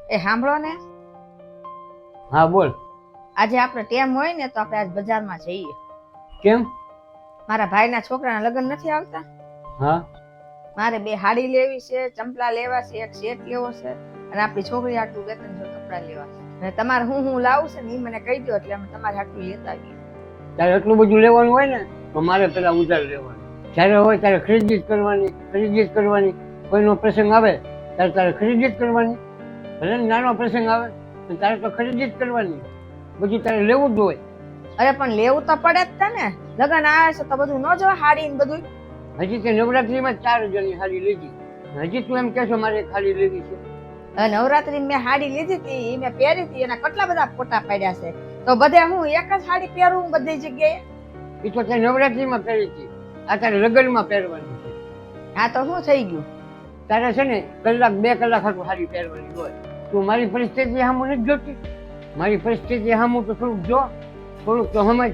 એ સાંભળો ને, હા બોલ. આજે આપણે ટેમ હોય ને તો આપણે આજ બજારમાં જઈએ. કેમ? મારા ભાઈના છોકરાના લગ્ન નથી આવતા. હા મારે 2 હાડી લેવી છે, ચંપલા લેવા છે, એક સેટ લેવો છે અને આપણી છોકરી આટલું 2-3 જોડ કપડાં લેવા છે. અને તમારે હું લાવું છે ને એ મને કહી દો એટલે અમે તમારે આટલું લેતા આવીએ. તારે એટલું બધું લેવાનું હોય ને તો મારે પેલા ઉધાર લેવાનું. જ્યારે હોય ત્યારે ખરીદી જ કરવાની. કોઈનો પ્રસંગ આવે તારે ખરીદી જ કરવાની. ભલે ને નાનો પ્રસંગ આવે તો તારે તો ખરીદી જ કરવાની. બધું તારે લેવું જ હોય. અરે પણ લેવું તો પડે જ ને, લગ્ન આવે છે તો બધું ન જોવે, હાડી ને બધું. હજી તે નવરાત્રીમાં 4000ની હાડી લીધી. હજી તું એમ કહેશો મારે એક હાડી લેવી છે? નવરાત્રી મેં હાડી લીધી હતી, મેં પહેરી હતી, એના કેટલા બધા ફોટા પાડ્યા છે. તો બધે હું એક જ હાડી પહેરું બધી જગ્યાએ? એ તો તે નવરાત્રીમાં પહેરી હતી, આ તારે લગ્નમાં પહેરવાની છે. હા તો શું થઈ ગયું? તારે છે ને કલાક 2 કલાક આટલું હાડી પહેરવાની હોય. તું મારી પરિસ્થિતિ સામું નથી જોતી? મારી પરિસ્થિતિ સામું તો થોડુંક જો, થોડુંક તો સમજ.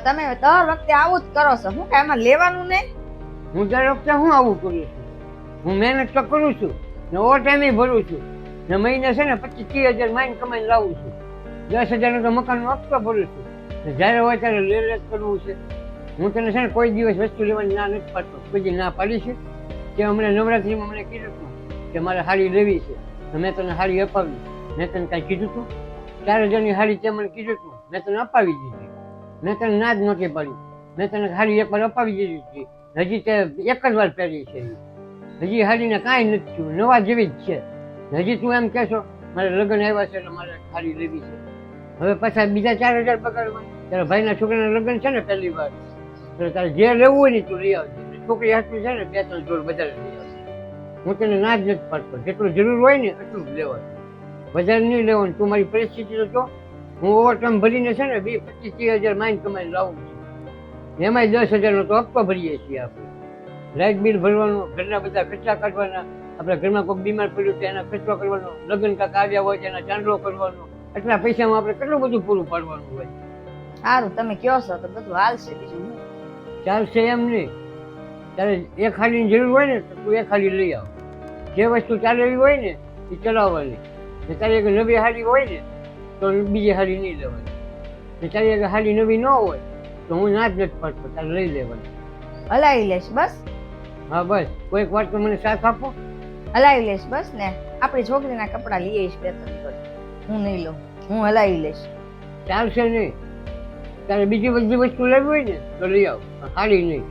તમે દર વખતે આવું જ કરો છો, શું કે એમાં લેવાનું નહીં? હું દર વખતે હું આવું કરું છું? હું મહેનત તો કરું છું ને ઓવર ટાઈમ ભરું છું ને મહિને છે ને 25-30 હજાર માઇન કમાઈને લાવું છું. 10,000નો તો મકાનનો હપ્તો ભરું છું ને જ્યારે હોય ત્યારે લે કરવું છે. હું તને છે ને કોઈ દિવસ વસ્તુ લેવાની ના નથી પાડતો. કોઈ દી ના પાડી છે કે હમણાં નવરાત્રીમાં મને કીધું હતું કે મારે હાડી લેવી છે, મેં તને હાડી અપાવી? મેં તને કાંઈ કીધું હતું? 4000ની હાડી તે મને કીધું હતું, મેં તને અપાવી દીધી. મેં તને ના જ નહોતી પાડી. મેં તને હાડી એકવાર અપાવી દીધી હતી, હજી તે એક જ વાર પહેરી છે. હજી હાડીને કાંઈ નથી થયું, નવા જેવી જ છે. હજી તું એમ કહેશો મારે લગ્ન આવ્યા છે એટલે મારે હાડી લેવી છે. હવે પાછા બીજા 4000 બગાડવા? તારા ભાઈના છોકરાના લગ્ન છે ને પહેલી વાર, એટલે તારે જે લેવું હોય ને તું લઈ આવજે. છોકરી હાથમાં છે ને 2-3 જોડ વધારે લઈ આવજે. હું તને ના જ નથી પાડતો. જેટલું જરૂર હોય ને એટલું જ લેવાનું, વધારે નહીં લેવાનું. તું મારી પરિસ્થિતિ તો જો, હું ઓવર ટાઈમ ભરીને છે ને 20-25-30 હજાર માઇન કમાઈને લાવું છું. એમાંય 10,000નો તો હપ્તો ભરીએ છીએ આપણે. લાઇટ બિલ ભરવાનું, ઘરના બધા ખર્ચા કાઢવાના, આપણા ઘરમાં કોઈ બીમાર પડ્યું તો એના ખર્ચો કરવાનો, લગ્ન કાંક આવ્યા હોય તો એના ચાંદલો કરવાનો. એટલા પૈસામાં આપણે કેટલું બધું પૂરું પાડવાનું હોય. સારું તમે કહો છો તો બધું હાલશે, બીજું હું. ચાલશે એમ નહીં. તારે એક હાડીની જરૂર હોય ને તો તું એક હાડી લઈ આવ. જે વસ્તુ ચાલે એવી હોય ને એ ચલાવવાની. ને તારી એક નવી હાડી હોય ને તો બીજી હાડી નહીં લેવાની. ને તારી એક હાડી નવી ન હોય તો હું ના જ નથી પાડતો, તારે લઈ લેવાની. હલાવી લેશ બસ. હા બસ, કોઈક વાર તો મને સાથ આપો. હલાવી લેશ બસ ને. આપણી છોકરીના કપડાં લઈ આવીશ 2-3 જોડ. હું નહીં લઉં, હું હલાવી લઈશ. ચાલશે નહીં. તારે બીજી બધી વસ્તુ લેવી હોય ને તો લઈ આવ, હાડી નહીં.